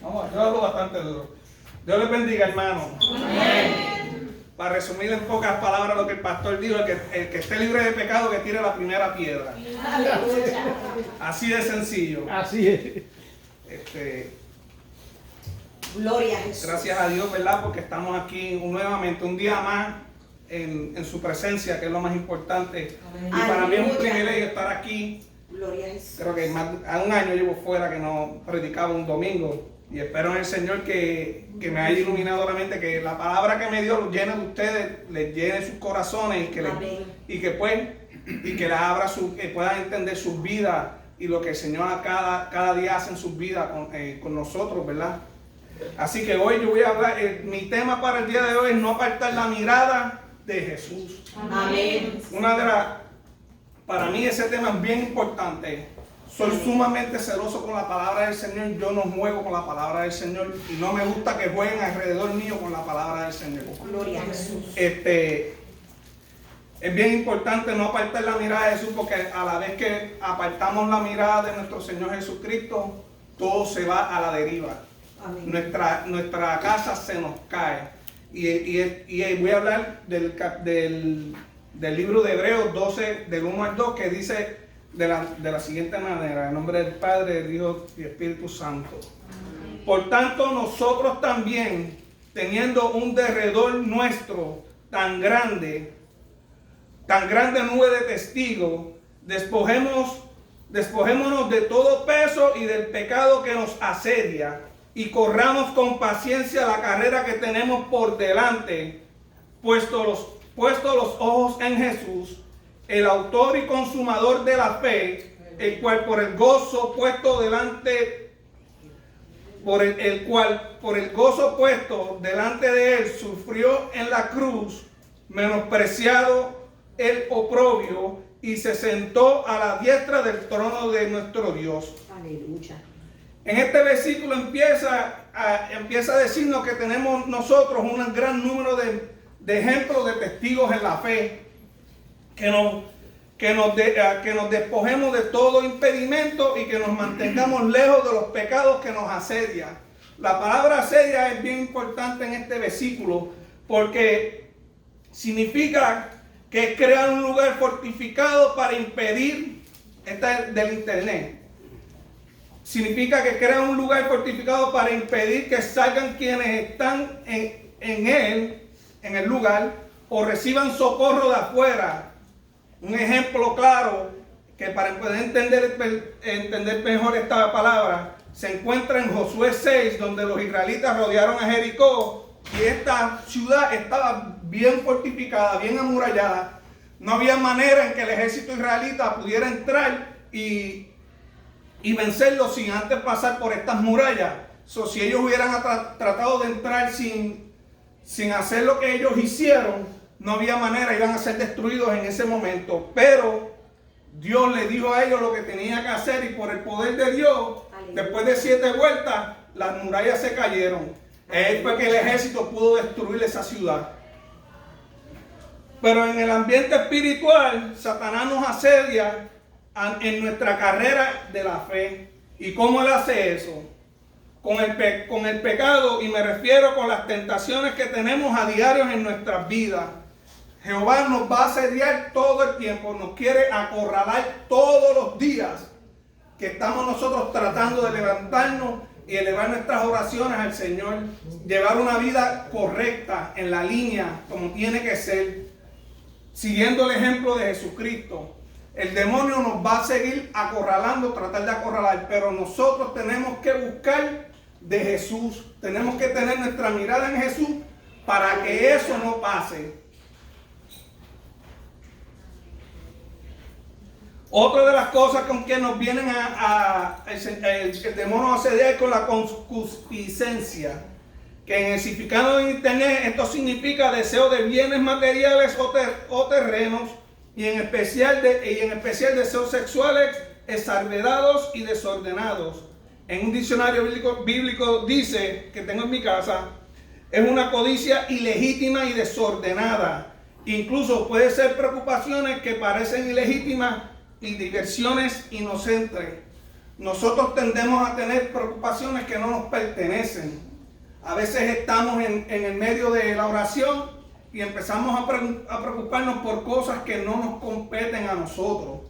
Vamos, yo hablo bastante duro. Dios les bendiga, hermano. Amén. Para resumir en pocas palabras lo que el pastor dijo, el que esté libre de pecado que tire la primera piedra. Así de sencillo. Así es. Gloria a Jesús. Gracias a Dios, ¿verdad? Porque estamos aquí nuevamente, un día más en su presencia, que es lo más importante. Amén. Y para mí es un Aleluya. privilegio estar aquí. Gloria a Jesús. Creo que a un año llevo fuera que no predicaba un domingo. Y espero en el Señor que me haya iluminado la mente, que la palabra que me dio los llene de ustedes, les llene sus corazones y que les abra que puedan entender sus vidas y lo que el Señor cada día hace en sus vidas con nosotros, ¿verdad? Así que hoy yo voy a hablar, mi tema para el día de hoy es no apartar la mirada de Jesús. Amén. Para mí ese tema es bien importante. Soy sumamente celoso con la palabra del Señor. Yo no juego con la palabra del Señor y no me gusta que jueguen alrededor mío con la palabra del Señor. Gloria a Jesús. Es bien importante no apartar la mirada de Jesús, porque a la vez que apartamos la mirada de nuestro Señor Jesucristo, todo se va a la deriva. Amén. Nuestra casa se nos cae. Y voy a hablar del libro de Hebreos 12, del 1 al 2, que dice de la siguiente manera: en nombre del Padre, del Hijo y del Espíritu Santo. Por tanto, nosotros también, teniendo un derredor nuestro tan grande nube de testigos, despojémonos de todo peso y del pecado que nos asedia, y corramos con paciencia la carrera que tenemos por delante, puesto los ojos en Jesús, el autor y consumador de la fe, el cual por el gozo puesto delante de él sufrió en la cruz, menospreciado el oprobio, y se sentó a la diestra del trono de nuestro Dios. Aleluya. En este versículo empieza a decirnos que tenemos nosotros un gran número de ejemplos de testigos en la fe, que nos despojemos de todo impedimento y que nos mantengamos lejos de los pecados que nos asedian. La palabra asedia es bien importante en este versículo, porque significa que es crear un lugar fortificado para impedir, esta es del internet, significa que crea un lugar fortificado para impedir que salgan quienes están en el lugar, o reciban socorro de afuera. Un ejemplo claro, que para poder entender mejor esta palabra, se encuentra en Josué 6, donde los israelitas rodearon a Jericó, y esta ciudad estaba bien fortificada, bien amurallada. No había manera en que el ejército israelita pudiera entrar y vencerlo sin antes pasar por estas murallas. Si ellos hubieran tratado de entrar sin hacer lo que ellos hicieron, no había manera, iban a ser destruidos en ese momento. Pero Dios les dijo a ellos lo que tenía que hacer, y por el poder de Dios, después de 7 vueltas, las murallas se cayeron. Ahí fue que el ejército pudo destruir esa ciudad. Pero en el ambiente espiritual, Satanás nos asedia en nuestra carrera de la fe. ¿Y cómo él hace eso? Con el pecado, y me refiero con las tentaciones que tenemos a diario en nuestras vidas. Jehová nos va a asediar todo el tiempo, nos quiere acorralar todos los días que estamos nosotros tratando de levantarnos y elevar nuestras oraciones al Señor, llevar una vida correcta, en la línea, como tiene que ser, siguiendo el ejemplo de Jesucristo. El demonio nos va a seguir acorralando, tratar de acorralar, pero nosotros tenemos que buscar de Jesús, tenemos que tener nuestra mirada en Jesús para que eso no pase. Otra de las cosas con que nos vienen el demonio a asediar es con la concupiscencia, que en el significado de internet esto significa deseo de bienes materiales o terrenos, y en especial deseos sexuales exagerbados y desordenados. En un diccionario bíblico dice, que tengo en mi casa, es una codicia ilegítima y desordenada. Incluso puede ser preocupaciones que parecen ilegítimas y diversiones inocentes. nosotros tendemos a tener preocupaciones que no nos pertenecen. A veces estamos en el medio de la oración y empezamos a preocuparnos por cosas que no nos competen a nosotros.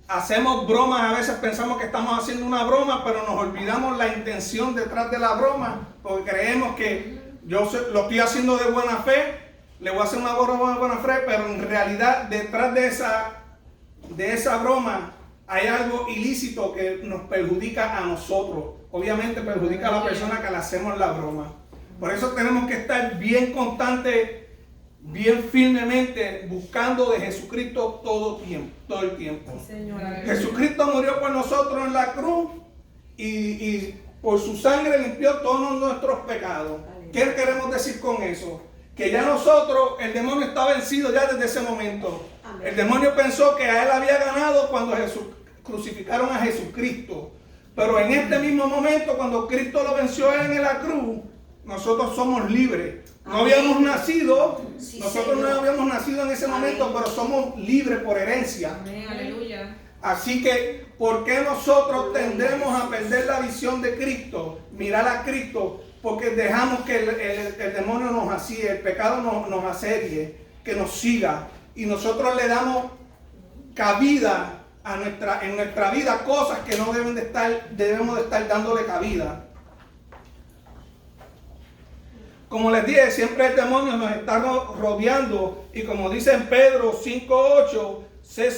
Hacemos bromas, a veces pensamos que estamos haciendo una broma, pero nos olvidamos la intención detrás de la broma, porque creemos que lo estoy haciendo de buena fe, le voy a hacer una broma de buena fe, pero en realidad detrás de esa broma hay algo ilícito que nos perjudica a nosotros. Obviamente perjudica a la persona que le hacemos la broma. Por eso tenemos que estar bien constantes, bien firmemente buscando de Jesucristo todo el tiempo. Jesucristo murió por nosotros en la cruz y por su sangre limpió todos nuestros pecados. ¿Qué queremos decir con eso? Que ya nosotros, el demonio está vencido ya desde ese momento. Amén. El demonio pensó que a él había ganado cuando crucificaron a Jesucristo. Pero en este mismo momento, cuando Cristo lo venció a él en la cruz, nosotros somos libres. No habíamos nacido, nosotros no habíamos nacido en ese momento, pero somos libres por herencia. Amén, aleluya. Así que, ¿por qué nosotros tendemos a perder la visión de Cristo? Mirar a Cristo, porque dejamos que el demonio nos asíe, el pecado nos asedie, que nos siga. Y nosotros le damos cabida en nuestra vida cosas que no debemos de estar dándole cabida. Como les dije, siempre el demonio nos está rodeando, y como dice en Pedro 5:8, sé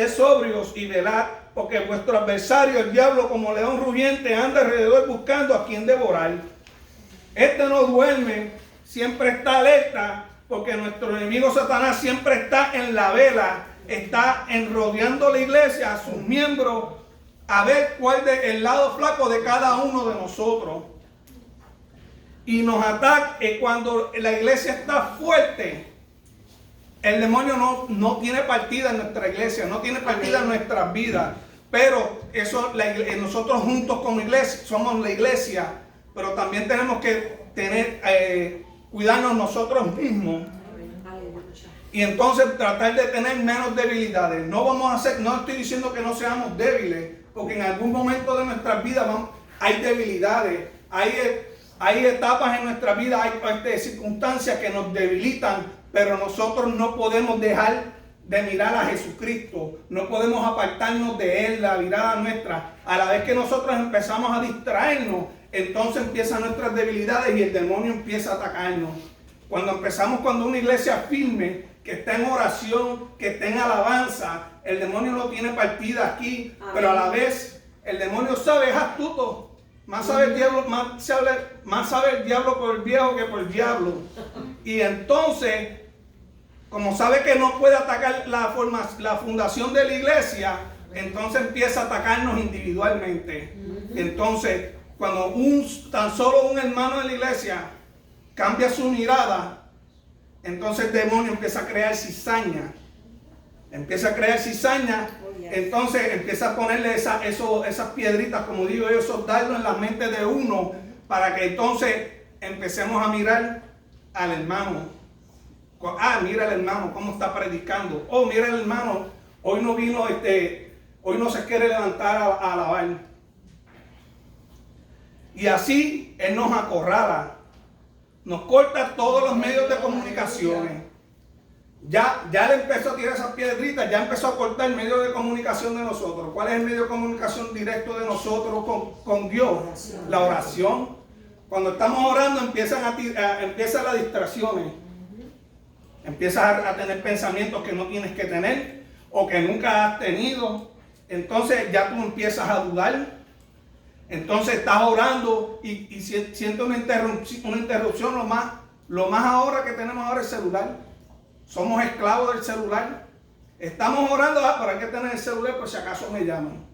sobrios y velad, porque vuestro adversario, el diablo, como león rugiente, anda alrededor buscando a quien devorar. Este no duerme, siempre está alerta, porque nuestro enemigo Satanás siempre está en la vela, está rodeando la iglesia, a sus miembros, a ver cuál es el lado flaco de cada uno de nosotros. Y nos ataca cuando la iglesia está fuerte. El demonio no tiene partida en nuestra iglesia, no tiene partida en nuestras vidas. Pero eso, nosotros juntos como iglesia, somos la iglesia, pero también tenemos que cuidarnos nosotros mismos. Y entonces tratar de tener menos debilidades. No estoy diciendo que no seamos débiles, porque en algún momento de nuestras vidas hay debilidades, hay etapas en nuestra vida, hay circunstancias que nos debilitan, pero nosotros no podemos dejar de mirar a Jesucristo, no podemos apartarnos de Él, la mirada nuestra. A la vez que nosotros empezamos a distraernos, entonces empiezan nuestras debilidades y el demonio empieza a atacarnos. Cuando una iglesia firme, que está en oración, que está en alabanza, el demonio no tiene partida aquí. Amén. Pero a la vez el demonio es astuto. Más sabe el diablo por el viejo que por el diablo. Y entonces, como sabe que no puede atacar la fundación de la iglesia, entonces empieza a atacarnos individualmente. Entonces, cuando tan solo un hermano de la iglesia cambia su mirada, entonces el demonio empieza a crear cizaña. Entonces empieza a ponerle esas piedritas, como digo yo, esos dardos en la mente de uno, para que entonces empecemos a mirar al hermano. Mira el hermano cómo está predicando. Mira el hermano, hoy no vino, hoy no se quiere levantar a alabar. Y así él nos acorrala, nos corta todos los medios de comunicaciones. Ya le empezó a tirar esas piedritas, ya empezó a cortar el medio de comunicación de nosotros. ¿Cuál es el medio de comunicación directo de nosotros con Dios? La oración. Cuando estamos orando empiezan las distracciones. Empiezas a tener pensamientos que no tienes que tener o que nunca has tenido. Entonces ya tú empiezas a dudar. Entonces estás orando y sientes una interrupción. Lo más ahora que tenemos ahora es el celular. Somos esclavos del celular. Estamos orando, pero hay que tener el celular por si acaso me llaman.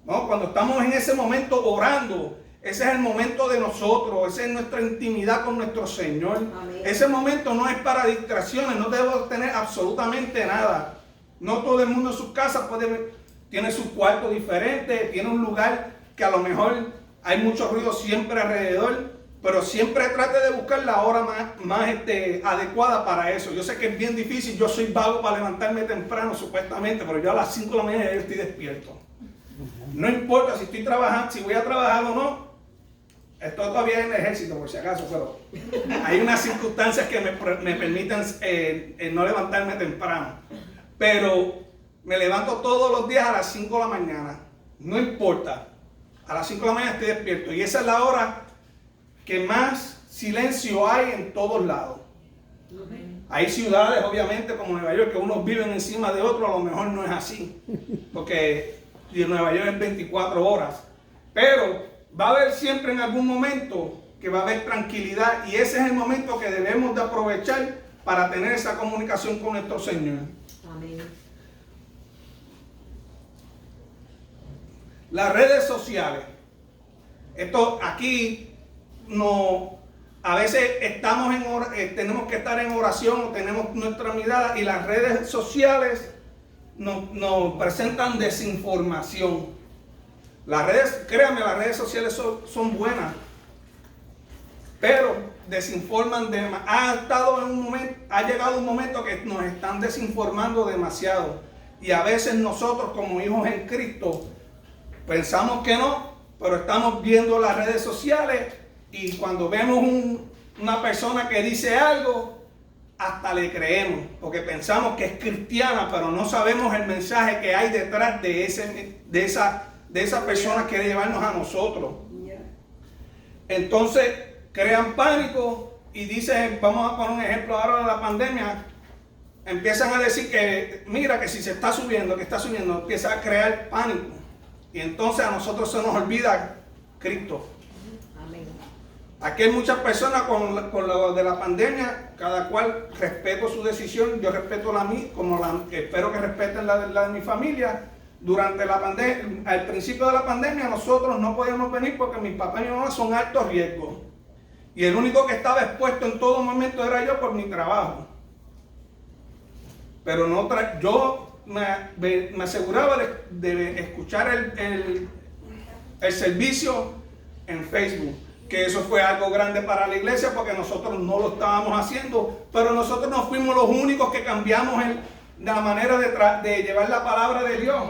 No, cuando estamos en ese momento orando, ese es el momento de nosotros, esa es nuestra intimidad con nuestro Señor. Amén. Ese momento no es para distracciones, no debemos tener absolutamente nada. No todo el mundo en sus casas tiene su cuarto diferente, tiene un lugar que a lo mejor hay mucho ruido siempre alrededor. pero siempre trate de buscar la hora más adecuada para eso. Yo sé que es bien difícil, yo soy vago para levantarme temprano supuestamente, pero yo a las 5 de la mañana ya estoy despierto. No importa si estoy trabajando, si voy a trabajar o no, estoy todavía en el ejército por si acaso, pero hay unas circunstancias que me permiten no levantarme temprano. Pero me levanto todos los días a las 5 de la mañana, no importa, a las 5 de la mañana estoy despierto y esa es la hora que más silencio hay en todos lados. Hay ciudades, obviamente, como Nueva York, que unos viven encima de otros, a lo mejor no es así, porque Nueva York es 24 horas. Pero va a haber siempre en algún momento que va a haber tranquilidad y ese es el momento que debemos de aprovechar para tener esa comunicación con nuestro Señor. Amén. Las redes sociales. Esto aquí no, a veces estamos tenemos que estar en oración, tenemos nuestra mirada y las redes sociales nos presentan desinformación. Las redes, créanme, las redes sociales son buenas, pero desinforman ha llegado un momento que nos están desinformando demasiado y a veces nosotros como hijos en Cristo pensamos que no, pero estamos viendo las redes sociales y cuando vemos una persona que dice algo, hasta le creemos, porque pensamos que es cristiana, pero no sabemos el mensaje que hay detrás de esa persona que quiere llevarnos a nosotros. Entonces crean pánico y dicen, vamos a poner un ejemplo ahora de la pandemia, empiezan a decir que mira que si se está subiendo, empieza a crear pánico. Y entonces a nosotros se nos olvida Cristo. Amén. Aquí hay muchas personas con lo de la pandemia, cada cual respeto su decisión, yo respeto la mía, espero que respeten la de mi familia. Durante la pandemia, al principio de la pandemia, nosotros no podíamos venir porque mis papás y mi mamá son altos riesgos. Y el único que estaba expuesto en todo momento era yo por mi trabajo. Pero yo me aseguraba de escuchar el servicio en Facebook, que eso fue algo grande para la iglesia porque nosotros no lo estábamos haciendo, pero nosotros no fuimos los únicos que cambiamos la manera de llevar la palabra de Dios.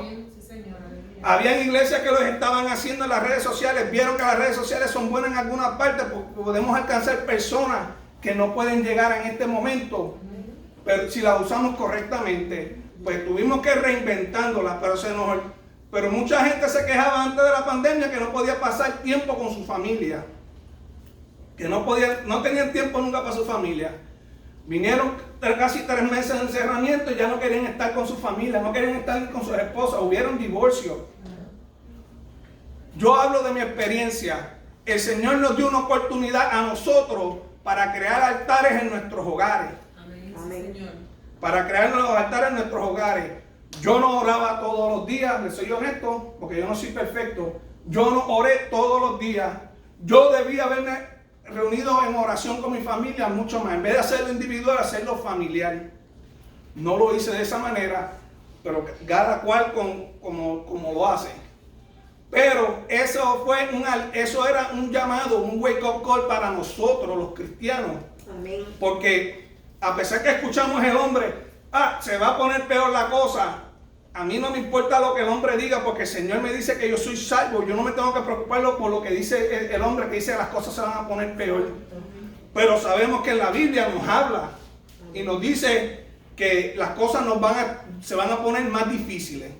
Habían iglesias que lo estaban haciendo en las redes sociales, vieron que las redes sociales son buenas en algunas partes, porque podemos alcanzar personas que no pueden llegar en este momento, pero si las usamos correctamente, pues tuvimos que reinventándolas, pero mucha gente se quejaba antes de la pandemia que no podía pasar tiempo con su familia, que no tenían tiempo nunca para su familia. Vinieron casi 3 meses de encerramiento y ya no querían estar con su familia, no querían estar con sus esposas, hubieron divorcios. Yo hablo de mi experiencia. El Señor nos dio una oportunidad a nosotros para crear altares en nuestros hogares. Amén. Para crear los altares en nuestros hogares. Yo no oraba todos los días, les soy honesto, porque yo no soy perfecto. Yo no oré todos los días. Yo debía haberme reunido en oración con mi familia mucho más. En vez de hacerlo individual, hacerlo familiar. No lo hice de esa manera, pero cada cual como lo hace. Pero eso era un llamado, un wake up call para nosotros los cristianos. Amén. Porque a pesar que escuchamos el hombre, se va a poner peor la cosa. A mí no me importa lo que el hombre diga, porque el Señor me dice que yo soy salvo. Yo no me tengo que preocupar por lo que dice el hombre, que dice que las cosas se van a poner peor. Pero sabemos que en la Biblia nos habla y nos dice que las cosas se van a poner más difíciles.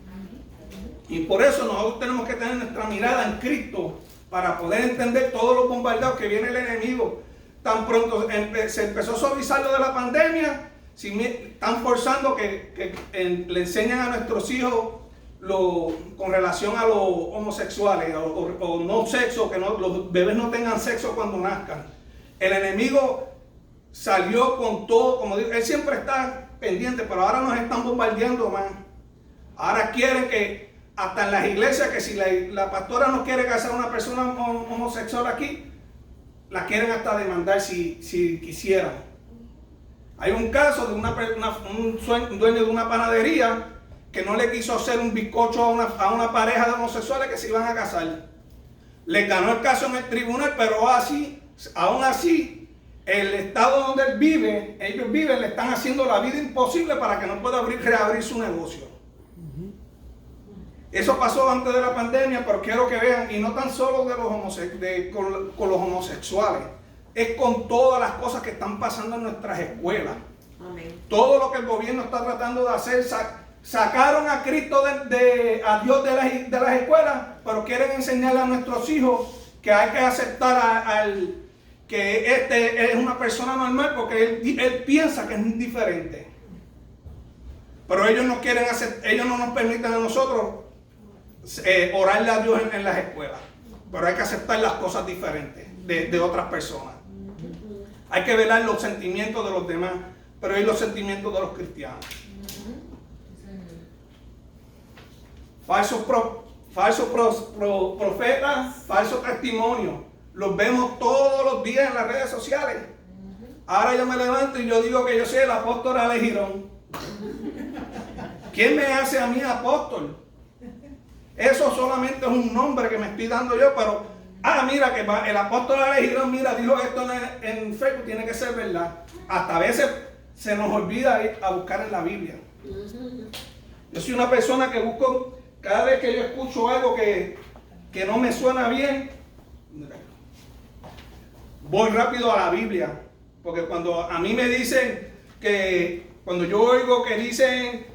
Y por eso nosotros tenemos que tener nuestra mirada en Cristo para poder entender todos los bombardeos que viene el enemigo. Tan pronto se empezó a suavizar lo de la pandemia, están forzando que le enseñan a nuestros hijos con relación a los homosexuales o no sexo, que los bebés no tengan sexo cuando nazcan. El enemigo salió con todo, como digo, él siempre está pendiente, pero ahora nos están bombardeando más. Ahora quieren que hasta en las iglesias, que si la pastora no quiere casar a una persona homosexual aquí, la quieren hasta demandar si quisieran. Hay un caso de un dueño de una panadería que no le quiso hacer un bizcocho a una pareja de homosexuales que se iban a casar. Le ganó el caso en el tribunal, pero así aún así, el estado donde ellos viven, le están haciendo la vida imposible para que no pueda reabrir su negocio. Eso pasó antes de la pandemia, pero quiero que vean, y no tan solo de con los homosexuales, es con todas las cosas que están pasando en nuestras escuelas. Amén. Todo lo que el gobierno está tratando de hacer, sacaron a Cristo a Dios de las escuelas, pero quieren enseñarle a nuestros hijos que hay que aceptar que este es una persona normal porque él piensa que es diferente. Pero ellos no quieren ellos no nos permiten a nosotros orarle a Dios en las escuelas. Pero hay que aceptar las cosas diferentes de otras personas. Hay que velar los sentimientos de los demás, pero hay los sentimientos de los cristianos. Falsos profetas, falsos testimonios. Los vemos todos los días en las redes sociales. Ahora yo me levanto y yo digo que yo soy el apóstol Alex Girón. ¿Quién me hace a mí apóstol? Eso solamente es un nombre que me estoy dando yo, pero mira que el apóstol Alex Girón, mira, dijo esto en Facebook, tiene que ser verdad. Hasta a veces se nos olvida ir a buscar en la Biblia. Yo soy una persona que busco, cada vez que yo escucho algo que no me suena bien, voy rápido a la Biblia. Porque cuando a mí me dicen cuando yo oigo que dicen,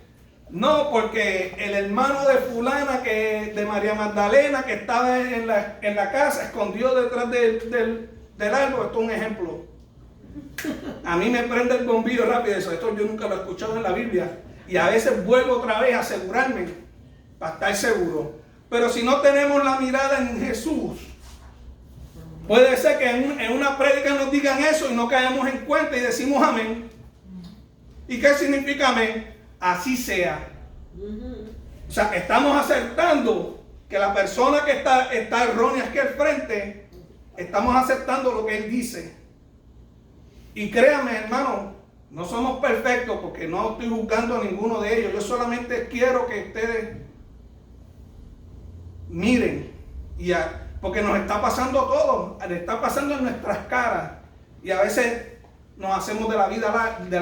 no, porque el hermano de fulana, de María Magdalena, que estaba en la casa, escondido detrás del árbol, esto es un ejemplo. A mí me prende el bombillo rápido, esto yo nunca lo he escuchado en la Biblia. Y a veces vuelvo otra vez a asegurarme, para estar seguro. Pero si no tenemos la mirada en Jesús, puede ser que en una prédica nos digan eso y no caemos en cuenta y decimos amén. ¿Y qué significa amén? Así sea. O sea, estamos aceptando que la persona que está errónea aquí al frente, estamos aceptando lo que él dice. Y créanme, hermano, no somos perfectos porque no estoy juzgando a ninguno de ellos. Yo solamente quiero que ustedes miren, porque nos está pasando todo, le está pasando en nuestras caras. Y a veces nos hacemos de la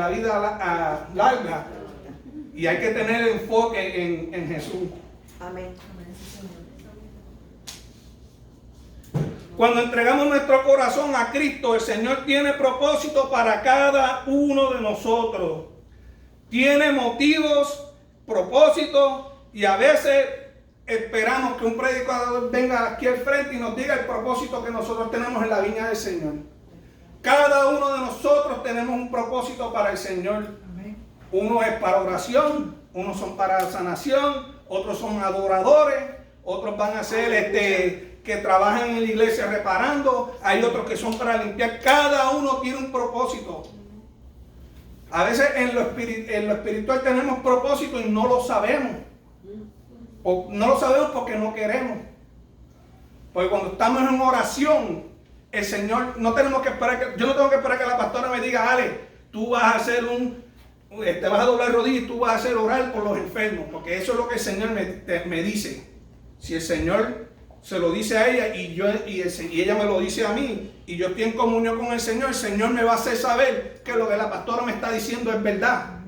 vida larga. Y hay que tener enfoque en Jesús. Amén. Cuando entregamos nuestro corazón a Cristo, el Señor tiene propósito para cada uno de nosotros. Tiene motivos, propósitos, y a veces esperamos que un predicador venga aquí al frente y nos diga el propósito que nosotros tenemos en la viña del Señor. Cada uno de nosotros tenemos un propósito para el Señor. Uno es para oración, unos son para sanación, otros son adoradores, otros van a ser que trabajan en la iglesia reparando, hay otros que son para limpiar. Cada uno tiene un propósito. A veces en lo espiritual tenemos propósito y no lo sabemos. O no lo sabemos porque no queremos. Porque cuando estamos en oración, el Señor, no tenemos que esperar yo no tengo que esperar que la pastora me diga, Ale, tú vas a hacer te vas a doblar rodillas y tú vas a hacer orar por los enfermos, porque eso es lo que el Señor me dice. Si el Señor se lo dice a ella y ella me lo dice a mí, y yo estoy en comunión con el Señor me va a hacer saber que lo que la pastora me está diciendo es verdad.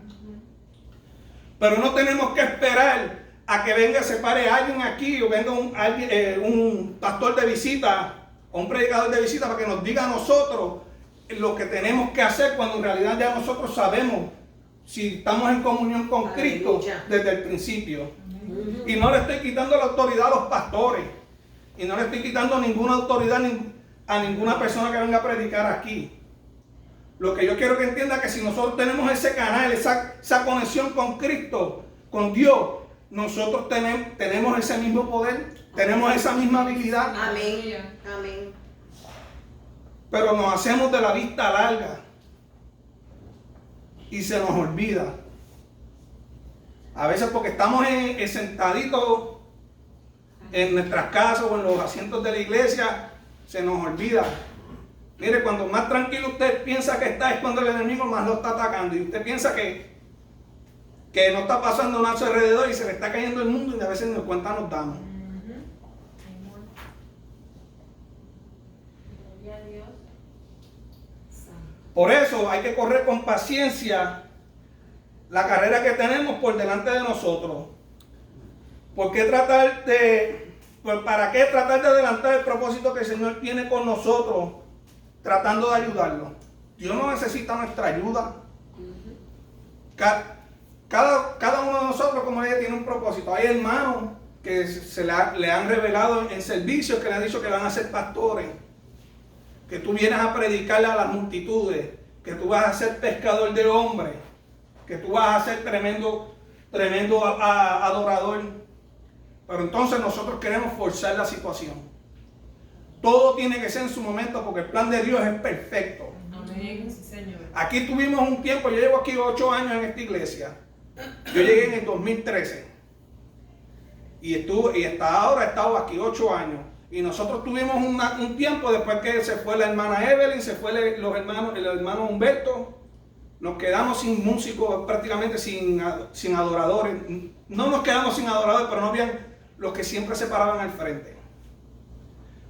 Pero no tenemos que esperar a que venga, se pare alguien aquí, o venga un pastor de visita, o un predicador de visita, para que nos diga a nosotros lo que tenemos que hacer, cuando en realidad ya nosotros sabemos si estamos en comunión con Cristo desde el principio. Y no le estoy quitando la autoridad a los pastores, y no le estoy quitando ninguna autoridad a ninguna persona que venga a predicar aquí. Lo que yo quiero que entienda es que si nosotros tenemos ese canal, esa conexión con Cristo, con Dios, nosotros tenemos ese mismo poder, tenemos esa misma habilidad. Amén. Amén. Pero nos hacemos de la vista larga y se nos olvida. A veces porque estamos sentaditos en nuestras casas o en los asientos de la iglesia, se nos olvida. Mire, cuando más tranquilo usted piensa que está, es cuando el enemigo más lo está atacando. Y usted piensa que no está pasando nada a su alrededor y se le está cayendo el mundo, y a veces ni cuenta nos damos. Gloria a Dios. Por eso hay que correr con paciencia la carrera que tenemos por delante de nosotros. ¿Para qué tratar de adelantar el propósito que el Señor tiene con nosotros, tratando de ayudarlo? Dios no necesita nuestra ayuda. Cada uno de nosotros, como ella, tiene un propósito. Hay hermanos que le han revelado en servicios, que le han dicho que van a ser pastores, que tú vienes a predicarle a las multitudes, que tú vas a ser pescador de hombres, que tú vas a ser tremendo adorador. Pero entonces nosotros queremos forzar la situación. Todo tiene que ser en su momento, porque el plan de Dios es perfecto. Amén, sí, Señor. Aquí tuvimos un tiempo, yo llevo aquí 8 años en esta iglesia. Yo llegué en el 2013. Y hasta ahora he estado aquí 8 años. Y nosotros tuvimos un tiempo después que se fue la hermana Evelyn, se fue el hermano Humberto. Nos quedamos sin músicos, prácticamente sin adoradores. No nos quedamos sin adoradores, pero no habían los que siempre se paraban al frente.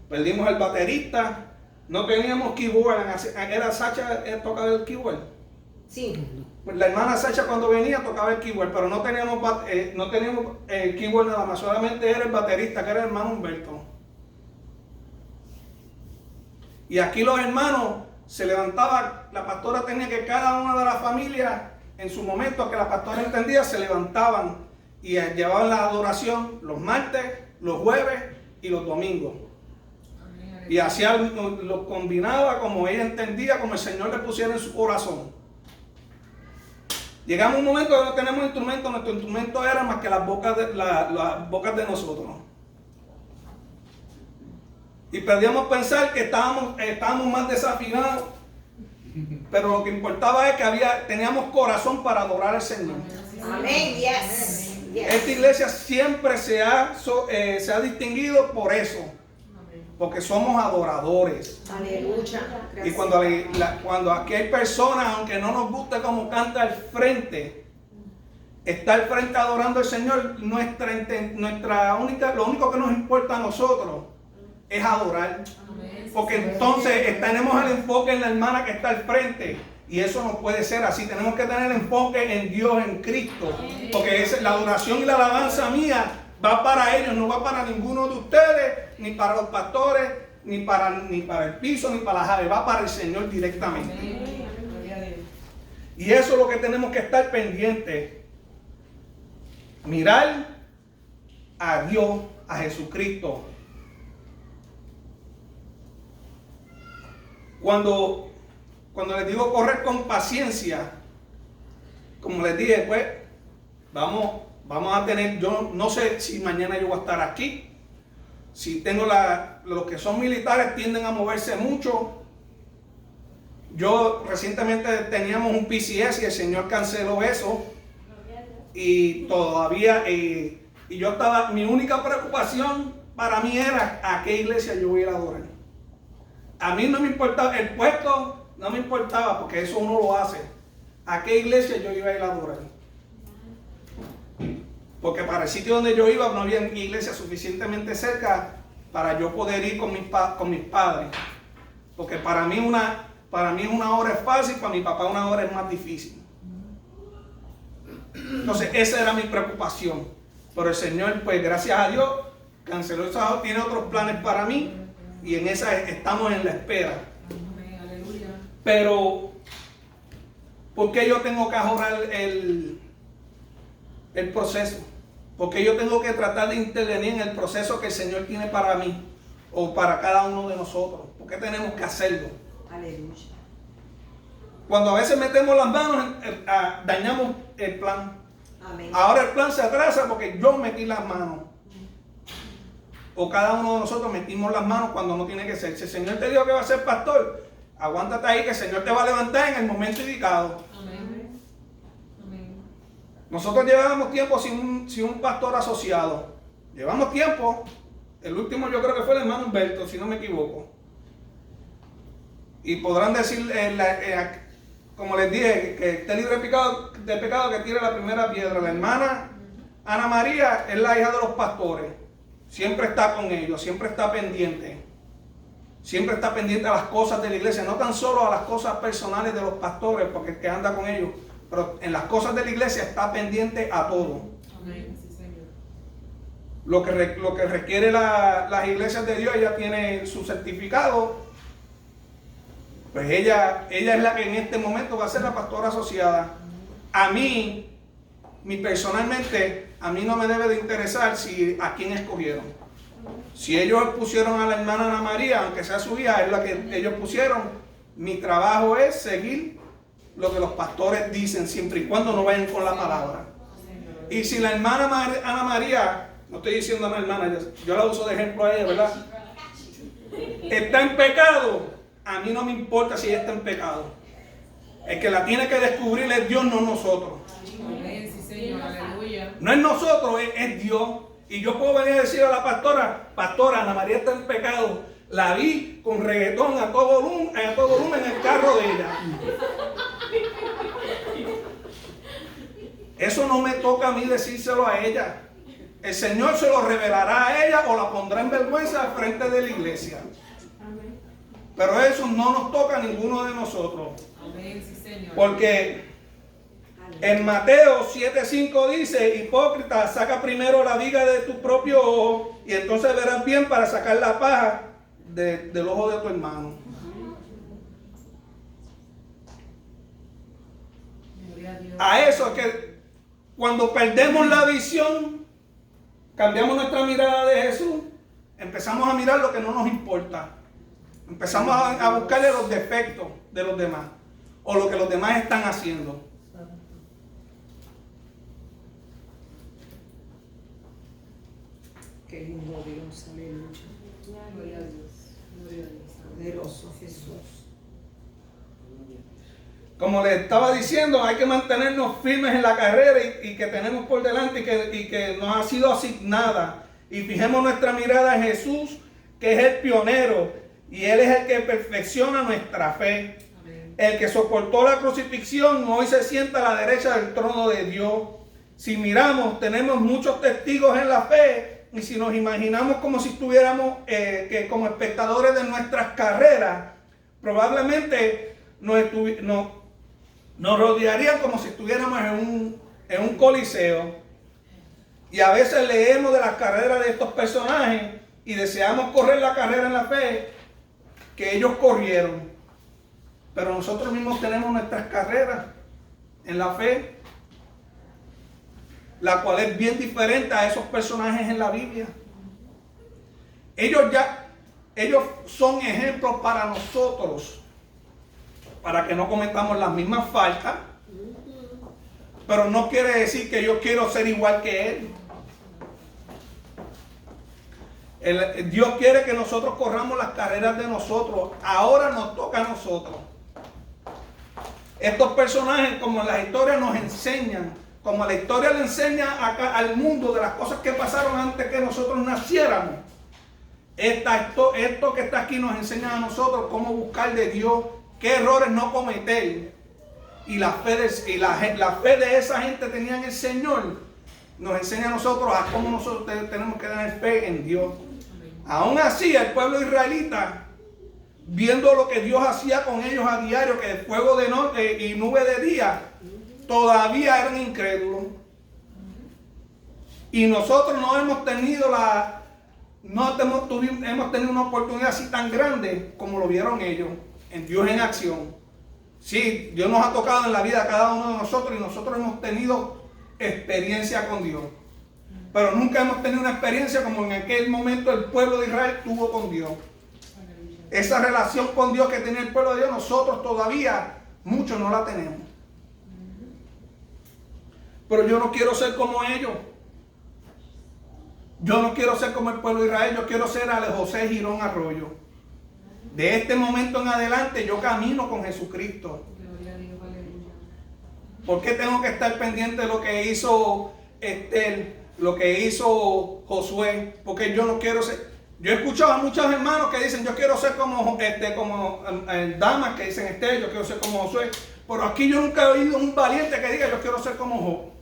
Perdimos el baterista. No teníamos keyboard. Era Sacha tocaba el keyboard. Sí. La hermana Sacha cuando venía tocaba el keyboard, pero no teníamos el keyboard nada más. Solamente era el baterista, que era el hermano Humberto. Y aquí los hermanos se levantaban. La pastora tenía que cada una de las familias, en su momento que la pastora entendía, se levantaban y llevaban la adoración los martes, los jueves y los domingos. Y así lo combinaba como ella entendía, como el Señor le pusiera en su corazón. Llegamos a un momento que no tenemos instrumentos, nuestro instrumento era más que las bocas de nosotros. Y podíamos pensar que estábamos más desafinados, pero lo que importaba es que teníamos corazón para adorar al Señor. Amén, yes. Esta iglesia siempre se ha distinguido por eso. Porque somos adoradores. Aleluya. Y cuando aquí hay personas, aunque no nos guste cómo canta al frente, está al frente adorando al Señor, lo único que nos importa a nosotros es adorar. Porque entonces tenemos el enfoque en la hermana que está al frente. Y eso no puede ser así. Tenemos que tener enfoque en Dios, en Cristo. Porque la adoración y la alabanza mía va para ellos, no va para ninguno de ustedes, ni para los pastores, ni para el piso, ni para las aves, va para el Señor directamente. Y eso es lo que tenemos que estar pendientes. Mirar a Dios, a Jesucristo. Cuando les digo correr con paciencia, como les dije, pues, vamos a tener, yo no sé si mañana yo voy a estar aquí. Si tengo los que son militares tienden a moverse mucho. Yo recientemente teníamos un PCS y el Señor canceló eso. Y todavía, y yo estaba, mi única preocupación para mí era a qué iglesia yo iba a ir a adorar. A mí no me importaba, el puesto no me importaba porque eso uno lo hace. A qué iglesia yo iba a ir a adorar. Porque para el sitio donde yo iba no había iglesia suficientemente cerca para yo poder ir con mis padres. Porque para mí una hora es fácil, para mi papá una hora es más difícil. Entonces esa era mi preocupación. Pero el Señor, pues gracias a Dios, canceló eso, tiene otros planes para mí y en esa estamos en la espera. Pero, ¿por qué yo tengo que ahorrar el proceso? Porque yo tengo que tratar de intervenir en el proceso que el Señor tiene para mí o para cada uno de nosotros. ¿Por qué tenemos que hacerlo? Aleluya. Cuando a veces metemos las manos, dañamos el plan. Amén. Ahora el plan se atrasa porque yo metí las manos. O cada uno de nosotros metimos las manos cuando no tiene que ser. Si el Señor te dijo que va a ser pastor, aguántate ahí que el Señor te va a levantar en el momento indicado. Amén. Amén. Nosotros llevábamos tiempo sin un pastor asociado. Llevamos tiempo. El último yo creo que fue el hermano Humberto, si no me equivoco. Y podrán decir, como les dije, que esté libre de pecado que tire la primera piedra. La hermana Ana María es la hija de los pastores. Siempre está con ellos, siempre está pendiente. Siempre está pendiente a las cosas de la iglesia, no tan solo a las cosas personales de los pastores, porque el que anda con ellos, pero en las cosas de la iglesia está pendiente a todo. Amén. Sí, Señor. Lo que requiere las iglesias de Dios, ella tiene su certificado. Pues ella es la que en este momento va a ser la pastora asociada. A mí personalmente, a mí no me debe de interesar a quién escogieron. Si ellos pusieron a la hermana Ana María, aunque sea su hija, es la que ellos pusieron. Mi trabajo es seguir lo que los pastores dicen, siempre y cuando no vayan con la palabra. Y si la hermana Ana María, no estoy diciendo a la hermana, yo la uso de ejemplo a ella, ¿verdad? Está en pecado, a mí no me importa si ella está en pecado. El que la tiene que descubrir es Dios, no nosotros. Amén. Sí, Señor. Aleluya. No es nosotros, es Dios. Y yo puedo venir a decir a la pastora, Ana María está en pecado. La vi con reggaetón a todo volumen en el carro de ella. Eso no me toca a mí decírselo a ella. El Señor se lo revelará a ella o la pondrá en vergüenza al frente de la iglesia. Pero eso no nos toca a ninguno de nosotros. Amén. Sí, Señor. Porque en Mateo 7:5 dice: hipócrita, saca primero la viga de tu propio ojo y entonces verás bien para sacar la paja del ojo de tu hermano. Gloria a Dios. A eso es que cuando perdemos la visión, cambiamos nuestra mirada de Jesús, empezamos a mirar lo que no nos importa. Empezamos a buscarle los defectos de los demás o lo que los demás están haciendo. Qué lindo Dios, aleluya. Gloria a Dios. Gloria a Dios. Poderoso Jesús. Como les estaba diciendo, hay que mantenernos firmes en la carrera y que tenemos por delante y que nos ha sido asignada. Y fijemos nuestra mirada en Jesús, que es el pionero, y Él es el que perfecciona nuestra fe. Amén. El que soportó la crucifixión hoy se sienta a la derecha del trono de Dios. Si miramos, tenemos muchos testigos en la fe, y si nos imaginamos como si estuviéramos como espectadores de nuestras carreras, probablemente nos rodearían como si estuviéramos en un coliseo. Y a veces leemos de las carreras de estos personajes y deseamos correr la carrera en la fe que ellos corrieron. Pero nosotros mismos tenemos nuestras carreras en la fe, la cual es bien diferente a esos personajes en la Biblia. Ellos son ejemplos para nosotros, para que no cometamos las mismas faltas, pero no quiere decir que yo quiero ser igual que Él. Dios quiere que nosotros corramos las carreras de nosotros. Ahora nos toca a nosotros. Estos personajes, como las historias nos enseñan, como la historia le enseña acá al mundo de las cosas que pasaron antes que nosotros naciéramos, esto que está aquí nos enseña a nosotros cómo buscar de Dios, qué errores no cometer. Y la fe de esa gente tenía en el Señor nos enseña a nosotros a cómo nosotros tenemos que tener fe en Dios. Aún así, el pueblo israelita, viendo lo que Dios hacía con ellos a diario, que el fuego de noche y nube de día, todavía eran incrédulos. Y nosotros no hemos tenido hemos tenido una oportunidad así tan grande como lo vieron ellos, en Dios en acción. Sí, Dios nos ha tocado en la vida a cada uno de nosotros y nosotros hemos tenido experiencia con Dios. Pero nunca hemos tenido una experiencia como en aquel momento el pueblo de Israel tuvo con Dios. Esa relación con Dios que tenía el pueblo de Dios, nosotros todavía muchos no la tenemos. Pero yo no quiero ser como ellos. Yo no quiero ser como el pueblo de Israel, yo quiero ser Ale José Girón Arroyo. De este momento en adelante yo camino con Jesucristo. Gloria a Dios. Aleluya. ¿Por qué tengo que estar pendiente de lo que hizo Esther, lo que hizo Josué? Porque yo no quiero ser. Yo he escuchado a muchos hermanos que dicen yo quiero ser como damas que dicen Esther, yo quiero ser como Josué. Pero aquí yo nunca he oído un valiente que diga yo quiero ser como Job.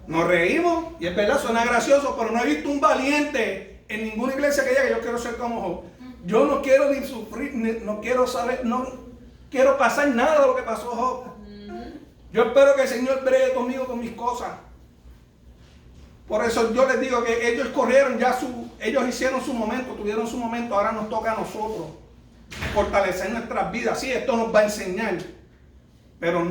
Nos reímos y es verdad, suena gracioso, pero no he visto un valiente en ninguna iglesia que llegue yo quiero ser como Job. Yo no quiero ni sufrir, no quiero saber, no quiero pasar nada de lo que pasó Job. Yo espero que el Señor bregue conmigo con mis cosas. Por eso yo les digo que ellos corrieron ya ellos hicieron su momento, tuvieron su momento, ahora nos toca a nosotros fortalecer nuestras vidas. Sí, esto nos va a enseñar, pero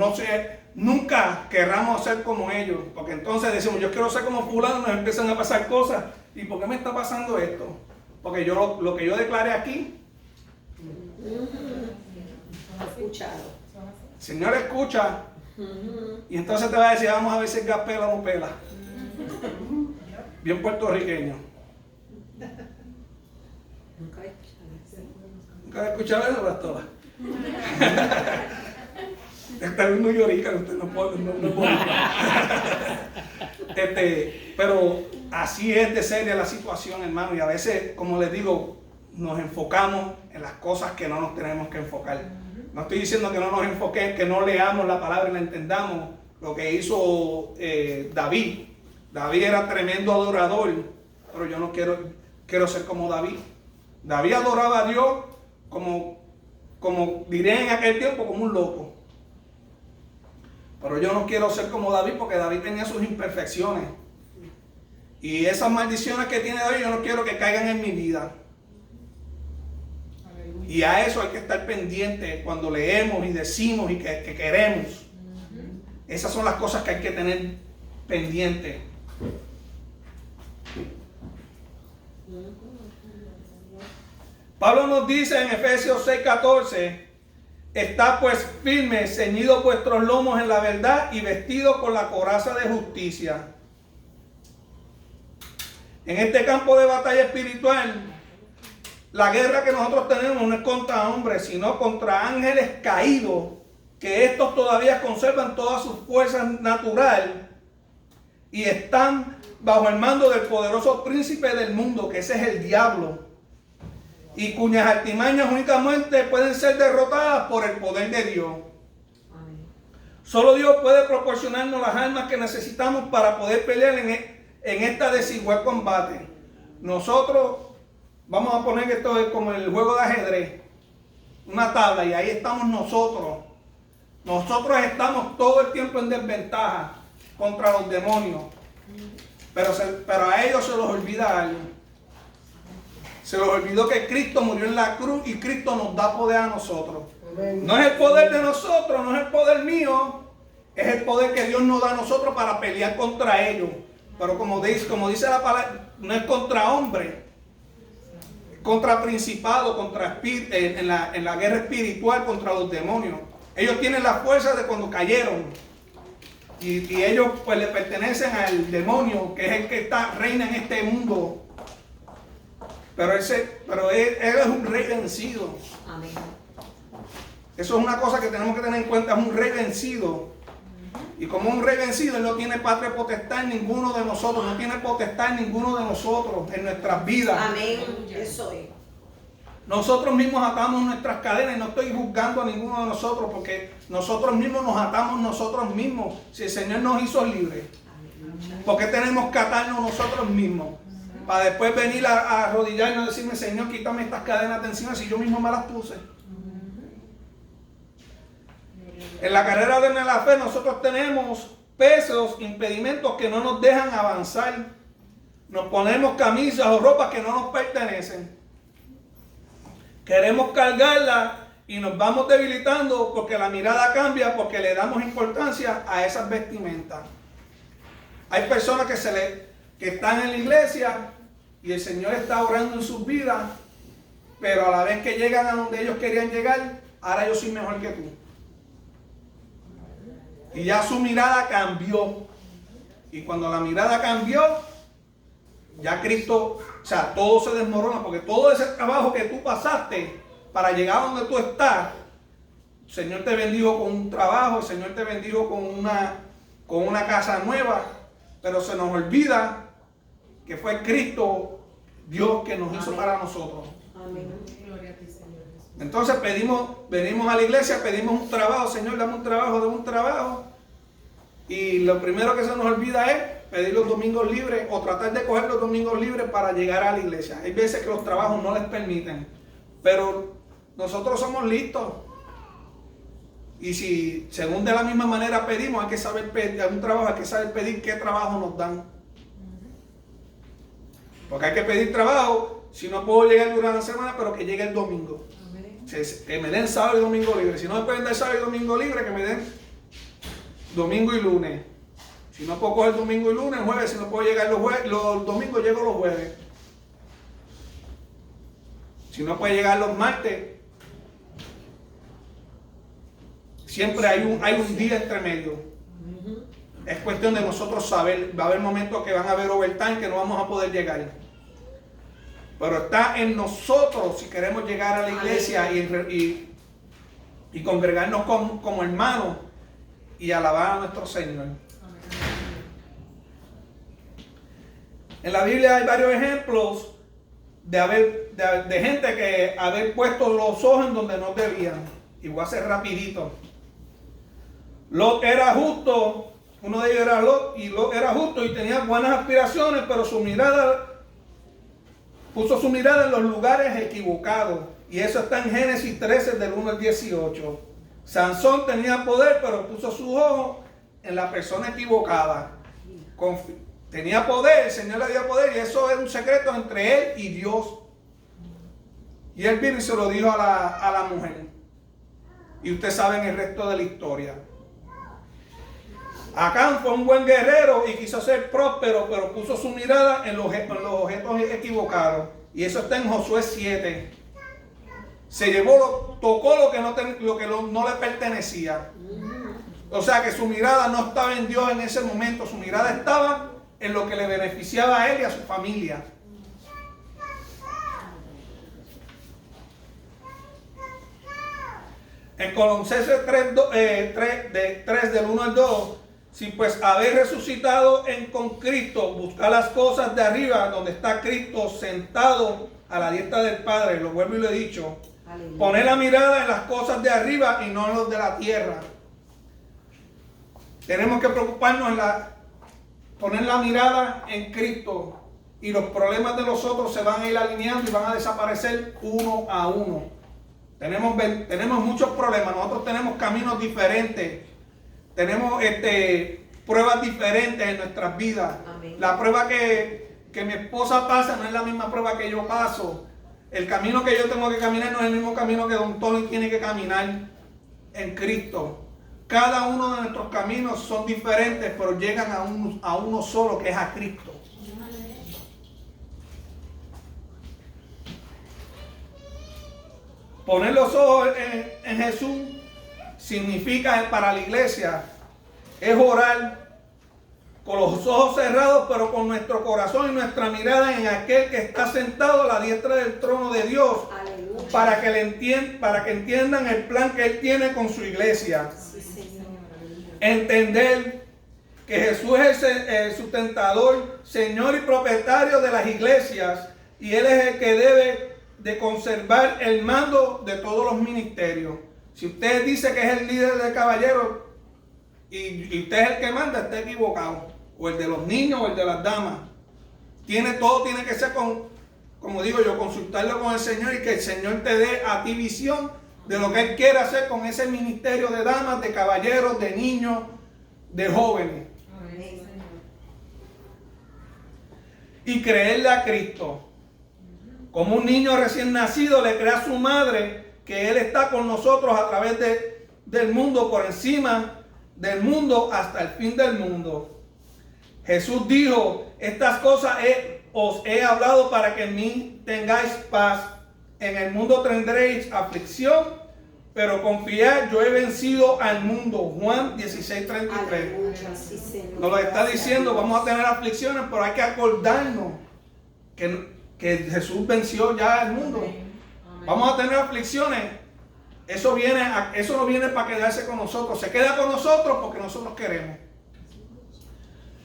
nunca querramos ser como ellos, porque entonces decimos, yo quiero ser como fulano, nos empiezan a pasar cosas. ¿Y por qué me está pasando esto? Porque yo lo que yo declaré aquí, Escuchado. el Señor escucha, y entonces te va a decir, vamos a ver si el gas pela o no pela. Bien puertorriqueño. Nunca he escuchado. ¿Nunca has escuchado eso, pastora? Esta es muy llorica, usted no puede. Pero así es de seria la situación, hermano. Y a veces, como les digo, nos enfocamos en las cosas que no nos tenemos que enfocar. No estoy diciendo que no nos enfoquemos, que no leamos la palabra y la entendamos. Lo que hizo David. David era tremendo adorador, pero yo no quiero ser como David. David adoraba a Dios como diré en aquel tiempo, como un loco. Pero yo no quiero ser como David, porque David tenía sus imperfecciones. Y esas maldiciones que tiene David, yo no quiero que caigan en mi vida. Y a eso hay que estar pendiente cuando leemos y decimos y que queremos. Esas son las cosas que hay que tener pendientes. Pablo nos dice en Efesios 6:14, está pues firme, ceñidos vuestros lomos en la verdad y vestidos con la coraza de justicia. En este campo de batalla espiritual, la guerra que nosotros tenemos no es contra hombres, sino contra ángeles caídos, que estos todavía conservan toda su fuerza natural y están bajo el mando del poderoso príncipe del mundo, que ese es el diablo, y cuyas artimañas únicamente pueden ser derrotadas por el poder de Dios. Amén. Solo Dios puede proporcionarnos las armas que necesitamos para poder pelear en esta desigual combate. Nosotros vamos a poner esto es como el juego de ajedrez, una tabla, y ahí estamos nosotros. Nosotros estamos todo el tiempo en desventaja contra los demonios. Pero a ellos se los olvida algo. Se les olvidó que Cristo murió en la cruz y Cristo nos da poder a nosotros. No es el poder de nosotros, no es el poder mío, es el poder que Dios nos da a nosotros para pelear contra ellos. Pero como dice la palabra, no es contra hombres, es contra principados, contra en la guerra espiritual contra los demonios. Ellos tienen la fuerza de cuando cayeron. Y ellos pues le pertenecen al demonio, que es el que reina en este mundo. Pero él es un rey vencido. Amén. Eso es una cosa que tenemos que tener en cuenta, es un rey vencido. Y como un rey vencido, él no tiene patria potestad en ninguno de nosotros, no tiene potestad en ninguno de nosotros, en nuestras vidas. Amén. Eso es. Nosotros mismos atamos nuestras cadenas, y no estoy juzgando a ninguno de nosotros, porque nosotros mismos nos atamos nosotros mismos. Si el Señor nos hizo libres, ¿por qué tenemos que atarnos nosotros mismos? Para después venir a arrodillarnos y decirme, Señor, quítame estas cadenas de encima si yo mismo me las puse. En la carrera de la fe nosotros tenemos pesos, impedimentos que no nos dejan avanzar. Nos ponemos camisas o ropas que no nos pertenecen. Queremos cargarla y nos vamos debilitando porque la mirada cambia, porque le damos importancia a esas vestimentas. Hay personas que están en la iglesia y el Señor está orando en sus vidas, pero a la vez que llegan a donde ellos querían llegar, ahora yo soy mejor que tú. Y ya su mirada cambió. Y cuando la mirada cambió, ya Cristo, o sea, todo se desmorona, porque todo ese trabajo que tú pasaste para llegar a donde tú estás, el Señor te bendijo con un trabajo, el Señor te bendijo con una casa nueva, pero se nos olvida que fue Cristo, Dios, que nos hizo para nosotros. Amén. Gloria a ti, Señor Jesús. Entonces venimos a la iglesia, pedimos un trabajo, Señor, dame un trabajo, y lo primero que se nos olvida es pedir los domingos libres o tratar de coger los domingos libres para llegar a la iglesia. Hay veces que los trabajos no les permiten, pero nosotros somos listos. Y si según de la misma manera pedimos, hay que saber pedir un trabajo, hay que saber pedir qué trabajo nos dan. Porque hay que pedir trabajo, si no puedo llegar durante la semana, pero que llegue el domingo. Amén. Que me den sábado y domingo libre. Si no me pueden dar sábado y domingo libre, que me den domingo y lunes. Si no puedo coger domingo y lunes, jueves. Si no puedo llegar los domingos, llego los jueves. Si no puede llegar los martes, siempre hay un día entre medio. Es cuestión de nosotros saber. Va a haber momentos que van a haber overtime que no vamos a poder llegar. Pero está en nosotros si queremos llegar a la iglesia y congregarnos como hermanos y alabar a nuestro Señor. En la Biblia hay varios ejemplos de gente que haber puesto los ojos en donde no debían. Y voy a hacer rapidito. Lot era justo, uno de ellos era Lot, y Lot era justo y tenía buenas aspiraciones, pero puso su mirada en los lugares equivocados. Y eso está en Génesis 13, del 1 al 18. Sansón tenía poder, pero puso sus ojos en la persona equivocada. Tenía poder, el Señor le dio poder, y eso es un secreto entre él y Dios. Y él vino y se lo dijo a la mujer. Y ustedes saben el resto de la historia. Acán fue un buen guerrero y quiso ser próspero, pero puso su mirada en los objetos equivocados. Y eso está en Josué 7. Tocó lo que no le pertenecía. O sea que su mirada no estaba en Dios en ese momento, su mirada estaba en lo que le beneficiaba a él y a su familia. En Colosenses 3 del 1 al 2, si pues habéis resucitado con Cristo, buscad las cosas de arriba, donde está Cristo sentado a la diestra del Padre. Lo vuelvo y lo he dicho. Aleluya. Poned la mirada en las cosas de arriba y no en los de la tierra. Tenemos que preocuparnos poner la mirada en Cristo, y los problemas de nosotros se van a ir alineando y van a desaparecer uno a uno. Tenemos muchos problemas, nosotros tenemos caminos diferentes, tenemos pruebas diferentes en nuestras vidas. Amén. La prueba que mi esposa pasa no es la misma prueba que yo paso. El camino que yo tengo que caminar no es el mismo camino que don Tony tiene que caminar en Cristo. Cada uno de nuestros caminos son diferentes, pero llegan a uno solo, que es a Cristo. Poner los ojos en Jesús significa, para la iglesia, es orar con los ojos cerrados, pero con nuestro corazón y nuestra mirada en aquel que está sentado a la diestra del trono de Dios. Aleluya. Para que entiendan el plan que Él tiene con su iglesia. Sí, Señor. Entender que Jesús es el sustentador, Señor y propietario de las iglesias, y Él es el que debe de conservar el mando de todos los ministerios. Si usted dice que es el líder de caballeros y usted es el que manda, está equivocado. O el de los niños o el de las damas. Todo tiene que ser como digo yo, consultarlo con el Señor, y que el Señor te dé a ti visión de lo que Él quiere hacer con ese ministerio de damas, de caballeros, de niños, de jóvenes. Amén. Y creerle a Cristo. Como un niño recién nacido le cree a su madre que Él está con nosotros a través del mundo, por encima del mundo, hasta el fin del mundo. Jesús dijo: estas cosas os he hablado para que en mí tengáis paz. En el mundo tendréis aflicción, pero confiad, yo he vencido al mundo. Juan 16:33. Nos lo está diciendo, vamos a tener aflicciones, pero hay que acordarnos que Jesús venció ya al mundo. Amén. Vamos a tener aflicciones. Eso no viene para quedarse con nosotros. Se queda con nosotros porque nosotros queremos.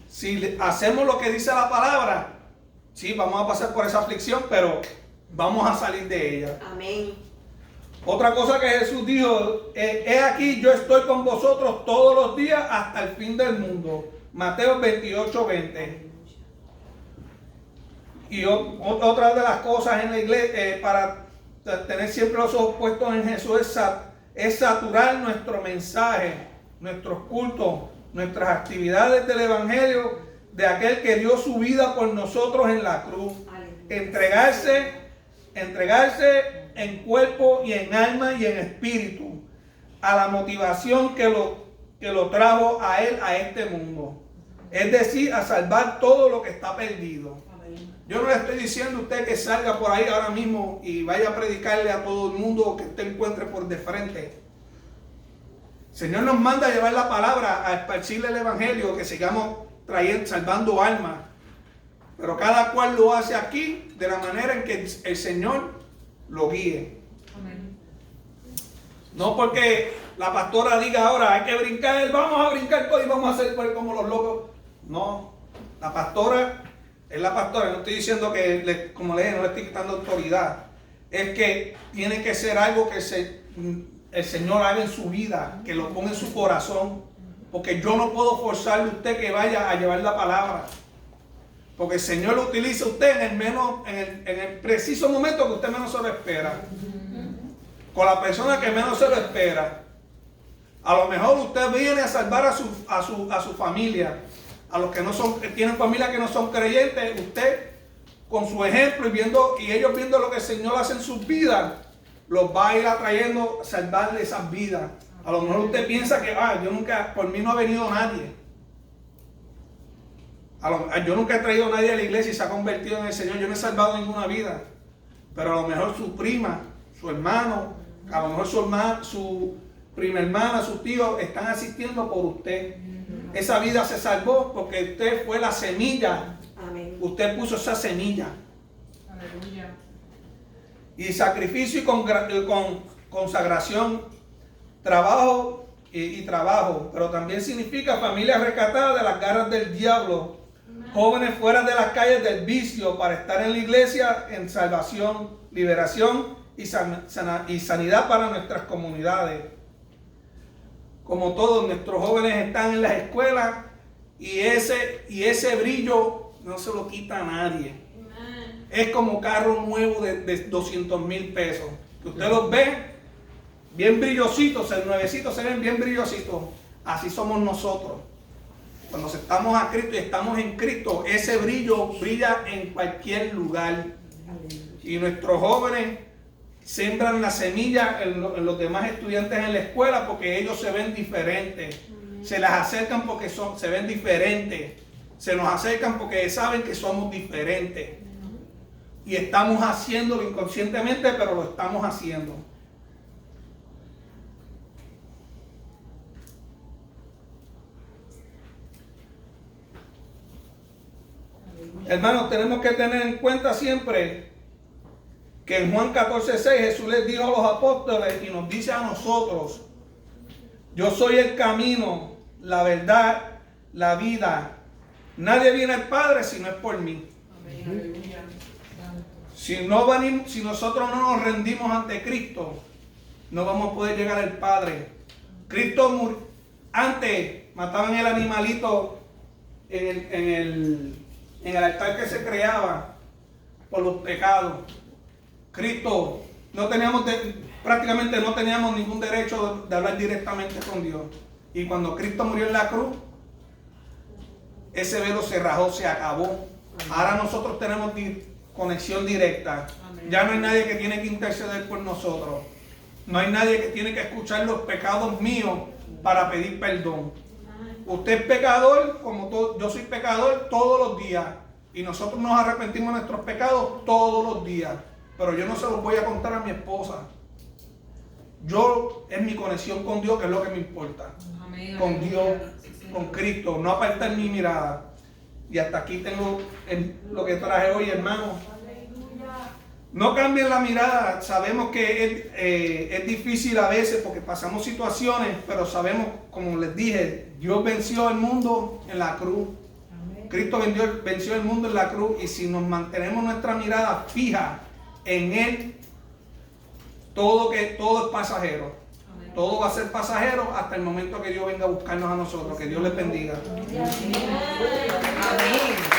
Si hacemos lo que dice la palabra, sí, vamos a pasar por esa aflicción, pero vamos a salir de ella. Amén. Otra cosa que Jesús dijo: he aquí, yo estoy con vosotros todos los días hasta el fin del mundo. Mateo 28:20. Y otra de las cosas en la iglesia, para tener siempre los ojos puestos en Jesús, es saturar nuestro mensaje, nuestros cultos, nuestras actividades del Evangelio, de aquel que dio su vida por nosotros en la cruz. Entregarse en cuerpo y en alma y en espíritu a la motivación que lo trajo a él a este mundo. Es decir, a salvar todo lo que está perdido. Yo no le estoy diciendo a usted que salga por ahí ahora mismo y vaya a predicarle a todo el mundo que usted encuentre por de frente. El Señor nos manda a llevar la palabra, a esparcirle el Evangelio, que sigamos salvando almas. Pero cada cual lo hace aquí de la manera en que el Señor lo guíe. Amén. No porque la pastora diga ahora hay que brincar, vamos a brincar todo y vamos a hacer como los locos. No, la pastora es la pastora. No estoy diciendo que, como le dije, no le estoy quitando autoridad. Es que tiene que ser algo que el Señor haga en su vida, que lo ponga en su corazón. Porque yo no puedo forzarle a usted que vaya a llevar la palabra. Porque el Señor lo utiliza a usted en el preciso momento que usted menos se lo espera. Con la persona que menos se lo espera. A lo mejor usted viene a salvar a su familia. A los que tienen familia que no son creyentes, usted con su ejemplo y ellos viendo lo que el Señor hace en sus vidas, los va a ir atrayendo a salvarle esas vidas. A lo mejor usted piensa que por mí no ha venido nadie. Yo nunca he traído a nadie a la iglesia y se ha convertido en el Señor. Yo no he salvado ninguna vida. Pero a lo mejor su prima, su hermano, a lo mejor su prima hermana, sus tíos están asistiendo por usted. Esa vida se salvó porque usted fue la semilla. Amén. Usted puso esa semilla. Aleluya. Y sacrificio y con consagración, trabajo y trabajo. Pero también significa familias rescatadas de las garras del diablo. Jóvenes fuera de las calles del vicio para estar en la iglesia en salvación, liberación y sanidad para nuestras comunidades. Como todos nuestros jóvenes están en las escuelas y ese brillo no se lo quita a nadie. Es como carro nuevo de 200,000 pesos. Que usted los ve bien brillositos, el nuevecito se ven bien brillositos. Así somos nosotros. Cuando aceptamos a Cristo y estamos en Cristo, ese brillo brilla en cualquier lugar. Y nuestros jóvenes siembran la semilla en los demás estudiantes en la escuela porque ellos se ven diferentes. Se las acercan porque se ven diferentes. Se nos acercan porque saben que somos diferentes. Y estamos haciéndolo inconscientemente, pero lo estamos haciendo. Hermanos, tenemos que tener en cuenta siempre que en Juan 14:6 Jesús les dijo a los apóstoles y nos dice a nosotros: yo soy el camino, la verdad, la vida. Nadie viene al Padre si no es por mí. Amén. Aleluya. Si nosotros no nos rendimos ante Cristo, no vamos a poder llegar al Padre. Cristo murió. Antes mataban el animalito en el altar que se creaba por los pecados. Cristo, prácticamente no teníamos ningún derecho de hablar directamente con Dios. Y cuando Cristo murió en la cruz, ese velo se rajó, se acabó. Ahora nosotros tenemos conexión directa. Ya no hay nadie que tiene que interceder por nosotros. No hay nadie que tiene que escuchar los pecados míos para pedir perdón. Usted es pecador, yo soy pecador todos los días. Y nosotros nos arrepentimos de nuestros pecados todos los días. Pero yo no se los voy a contar a mi esposa. Es mi conexión con Dios que es lo que me importa. Amén. Con Dios, Sí, con Cristo, no apartar mi mirada. Y hasta aquí tengo lo que traje hoy, hermano. No cambien la mirada. Sabemos que es difícil a veces porque pasamos situaciones, pero sabemos, como les dije, Dios venció el mundo en la cruz. Cristo venció el mundo en la cruz, y si nos mantenemos nuestra mirada fija en Él, todo es pasajero. Amén. Todo va a ser pasajero hasta el momento que Dios venga a buscarnos a nosotros. Que Dios les bendiga. Amén.